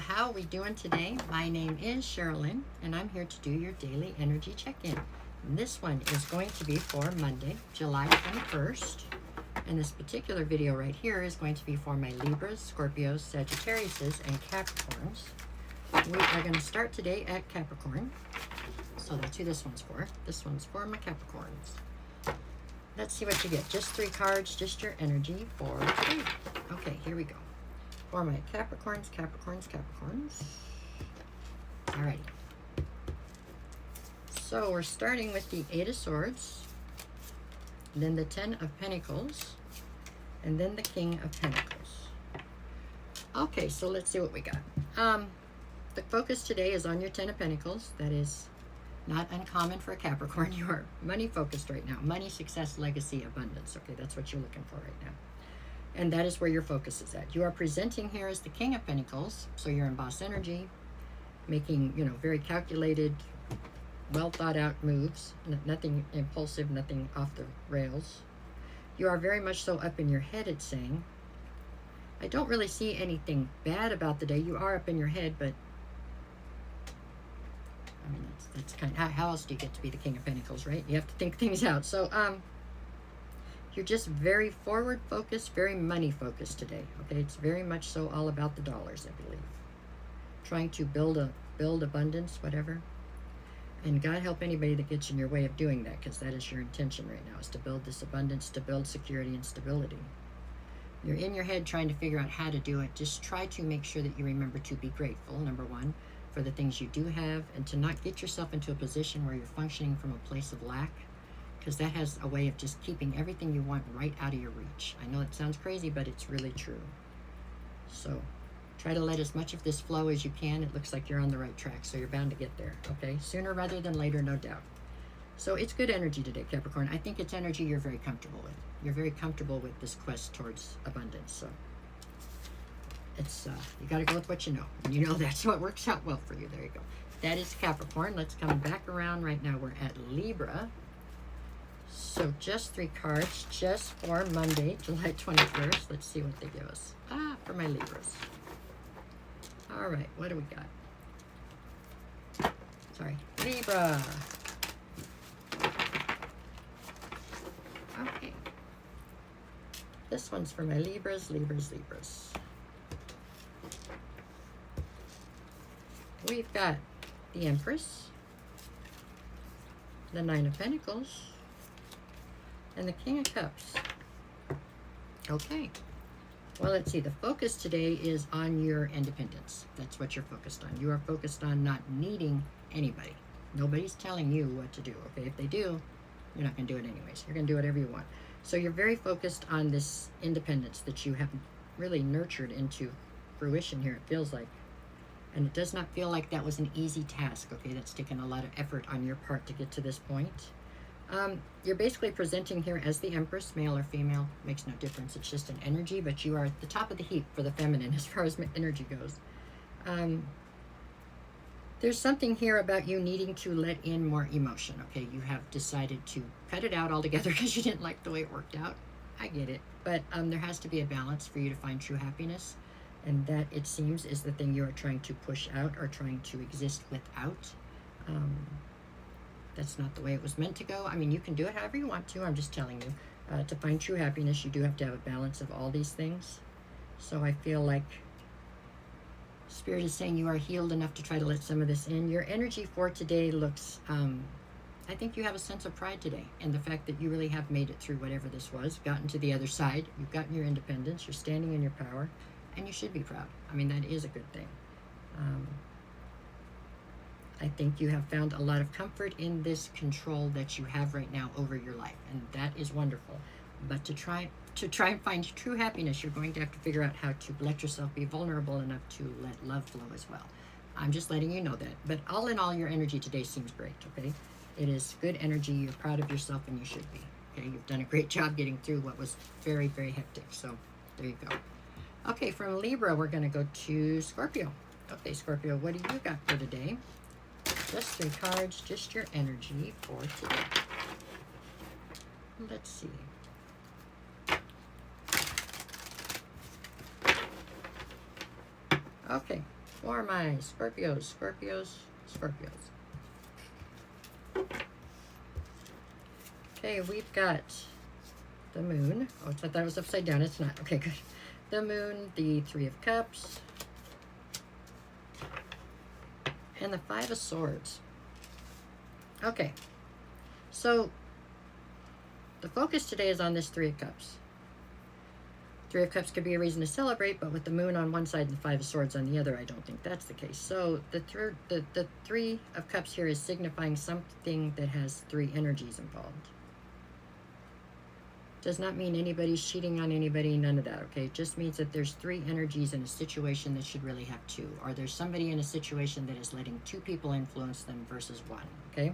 how are we doing today? My name is Sherilyn, and I'm here to do your daily energy check-in. This one is going to be for Monday, July 21st. And this particular video right here is going to be for my Libras, Scorpios, Sagittariuses, and Capricorns. We are going to start today at Capricorn. So that's who this one's for. This one's for my Capricorns. Let's see what you get. Just 3 cards, just your energy for today. Okay, here we go. For my Capricorns. Alrighty. So we're starting with the 8 of Swords, then the 10 of Pentacles, and then the King of Pentacles. Okay, so let's see what we got. The focus today is on your 10 of Pentacles. That is not uncommon for a Capricorn. You are money focused right now. Money, success, legacy, abundance. Okay, that's what you're looking for right now. And that is where your focus is at. You are presenting here as the King of Pentacles. So you're in boss energy, making, very calculated, well thought out moves. Nothing impulsive, nothing off the rails. You are very much so up in your head, it's saying. I don't really see anything bad about the day. You are up in your head, but I mean, that's kind of, how else do you get to be the King of Pentacles, right? You have to think things out. So, you're just very forward focused, very money focused today. Okay, it's very much so all about the dollars, I believe. Trying to build abundance, whatever. And God help anybody that gets in your way of doing that, because that is your intention right now, is to build this abundance, to build security and stability. You're in your head trying to figure out how to do it. Just try to make sure that you remember to be grateful, number one, for the things you do have, and to not get yourself into a position where you're functioning from a place of lack, because that has a way of just keeping everything you want right out of your reach. I know it sounds crazy, but it's really true. So try to let as much of this flow as you can. It looks like you're on the right track, so you're bound to get there, okay? Sooner rather than later, no doubt. So it's good energy today, Capricorn. I think it's energy you're very comfortable with. You're very comfortable with this quest towards abundance. So it's you got to go with what you know. And you know that's what works out well for you. There you go. That is Capricorn. Let's come back around. Right now we're at Libra. So just 3 cards, just for Monday, July 21st. Let's see what they give us. For my Libras. All right, what do we got? Sorry, Libra. Okay. This one's for my Libras. We've got the Empress, the 9 of Pentacles, and the King of Cups. Okay. Well, let's see. The focus today is on your independence. That's what you're focused on. You are focused on not needing anybody. Nobody's telling you what to do, okay? If they do, you're not going to do it anyways. You're going to do whatever you want. So you're very focused on this independence that you have really nurtured into fruition here, it feels like. And it does not feel like that was an easy task, okay? That's taken a lot of effort on your part to get to this point. You're basically presenting here as the Empress, male or female, makes no difference. It's just an energy, but you are at the top of the heap for the feminine as far as energy goes. There's something here about you needing to let in more emotion, okay? You have decided to cut it out altogether because you didn't like the way it worked out. I get it. But there has to be a balance for you to find true happiness. And that, it seems, is the thing you are trying to push out or trying to exist without. That's not the way it was meant to go. I mean, you can do it however you want to. I'm just telling you. To find true happiness, you do have to have a balance of all these things. So I feel like Spirit is saying you are healed enough to try to let some of this in. Your energy for today looks, I think you have a sense of pride today. And the fact that you really have made it through whatever this was, gotten to the other side. You've gotten your independence. You're standing in your power. And you should be proud. I mean, that is a good thing. I think you have found a lot of comfort in this control that you have right now over your life, and that is wonderful. But to try and find true happiness, you're going to have to figure out how to let yourself be vulnerable enough to let love flow as well. I'm just letting you know that. But all in all, your energy today seems great, okay? It is good energy. You're proud of yourself, and you should be, okay? You've done a great job getting through what was very, very hectic. So there you go. Okay, from Libra, we're going to go to Scorpio. Okay, Scorpio, what do you got for today? Just 3 cards, just your energy for today. Let's see. Okay, for my Scorpios, Scorpios, Scorpios. Okay, we've got the moon. Oh, I thought that was upside down. It's not. Okay, good. The moon, the Three of Cups, and the Five of Swords. Okay, so the focus today is on this Three of Cups. Three of Cups could be a reason to celebrate, but with the moon on one side and the Five of Swords on the other, I don't think that's the case. So the Three of Cups here is signifying something that has three energies involved. Does not mean anybody's cheating on anybody, none of that, okay? It just means that there's three energies in a situation that should really have two, or there's somebody in a situation that is letting two people influence them versus one, okay?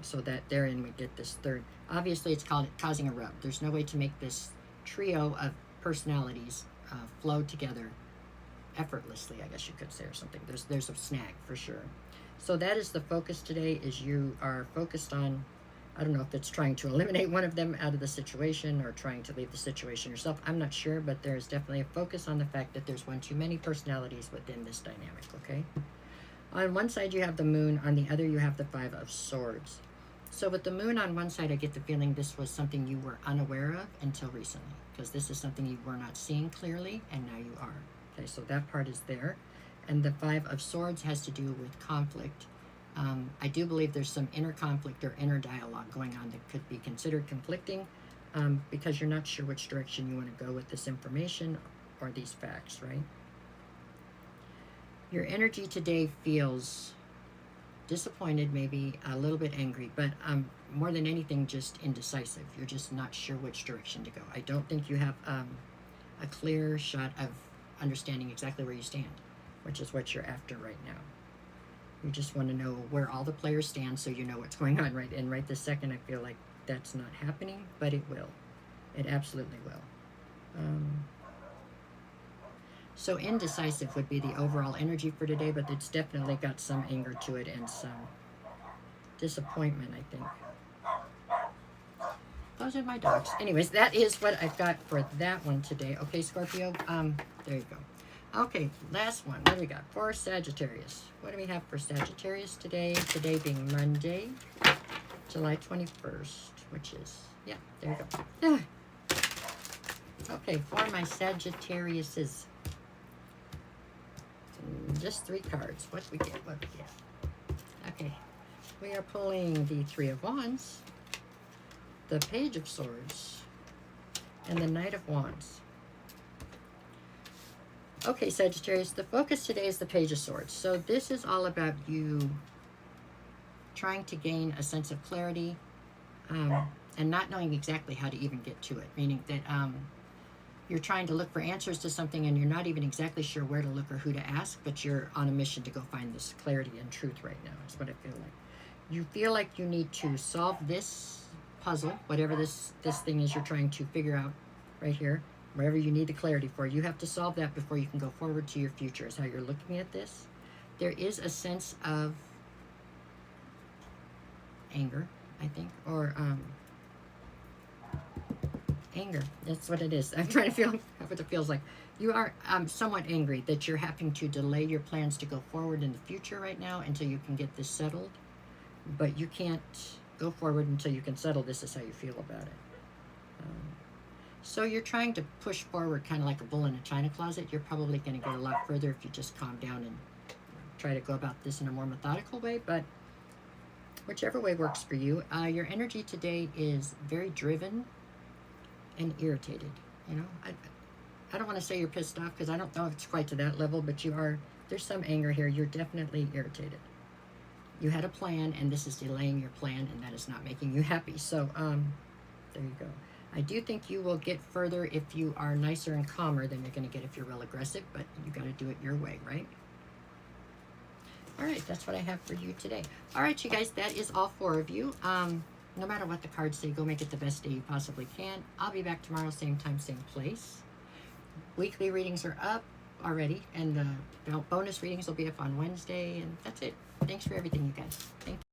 So that therein we get this third. Obviously, it's called causing a rub. There's no way to make this trio of personalities flow together effortlessly, I guess you could say, or something. There's a snag for sure. So that is the focus today, is you are focused on, I don't know if it's trying to eliminate one of them out of the situation or trying to leave the situation yourself. I'm not sure, but there's definitely a focus on the fact that there's one too many personalities within this dynamic, okay? On one side, you have the moon. On the other, you have the Five of Swords. So with the moon on one side, I get the feeling this was something you were unaware of until recently, because this is something you were not seeing clearly, and now you are. Okay, so that part is there. And the Five of Swords has to do with conflict. I do believe there's some inner conflict or inner dialogue going on that could be considered conflicting, because you're not sure which direction you want to go with this information or these facts, right? Your energy today feels disappointed, maybe a little bit angry, but more than anything, just indecisive. You're just not sure which direction to go. I don't think you have a clear shot of understanding exactly where you stand, which is what you're after right now. You just want to know where all the players stand so you know what's going on, right? And right this second, I feel like that's not happening, but it will. It absolutely will. So indecisive would be the overall energy for today, but it's definitely got some anger to it and some disappointment, I think. Those are my dogs. Anyways, that is what I've got for that one today. Okay, Scorpio, there you go. Okay, last one. What do we got for Sagittarius? What do we have for Sagittarius today? Today being Monday, July 21st, which is, yeah, there you go. Okay, for my Sagittariuses. Just three cards. What do we get? What do we get? Okay, we are pulling the Three of Wands, the Page of Swords, and the Knight of Wands. Okay, Sagittarius, the focus today is the Page of Swords. So this is all about you trying to gain a sense of clarity and not knowing exactly how to even get to it, meaning that you're trying to look for answers to something and you're not even exactly sure where to look or who to ask, but you're on a mission to go find this clarity and truth right now, is what I feel like. You feel like you need to solve this puzzle, whatever this thing is you're trying to figure out right here, wherever you need the clarity for. You have to solve that before you can go forward to your future, is how you're looking at this. There is a sense of anger, I think, or anger. That's what it is. I'm trying to feel what it feels like. You are somewhat angry that you're having to delay your plans to go forward in the future right now until you can get this settled. But you can't go forward until you can settle this, is how you feel about it. So you're trying to push forward kind of like a bull in a china closet. You're probably going to get a lot further if you just calm down and try to go about this in a more methodical way, but whichever way works for you. Your energy today is very driven and irritated. You know, I don't want to say you're pissed off, because I don't know if it's quite to that level, but you are. There's some anger here. You're definitely irritated. You had a plan, and this is delaying your plan, and that is not making you happy. So there you go. I do think you will get further if you are nicer and calmer than you're going to get if you're real aggressive, but you got to do it your way, right? All right, that's what I have for you today. All right, you guys, that is all four of you. No matter what the cards say, go make it the best day you possibly can. I'll be back tomorrow, same time, same place. Weekly readings are up already, and the bonus readings will be up on Wednesday, and that's it. Thanks for everything, you guys. Thank you.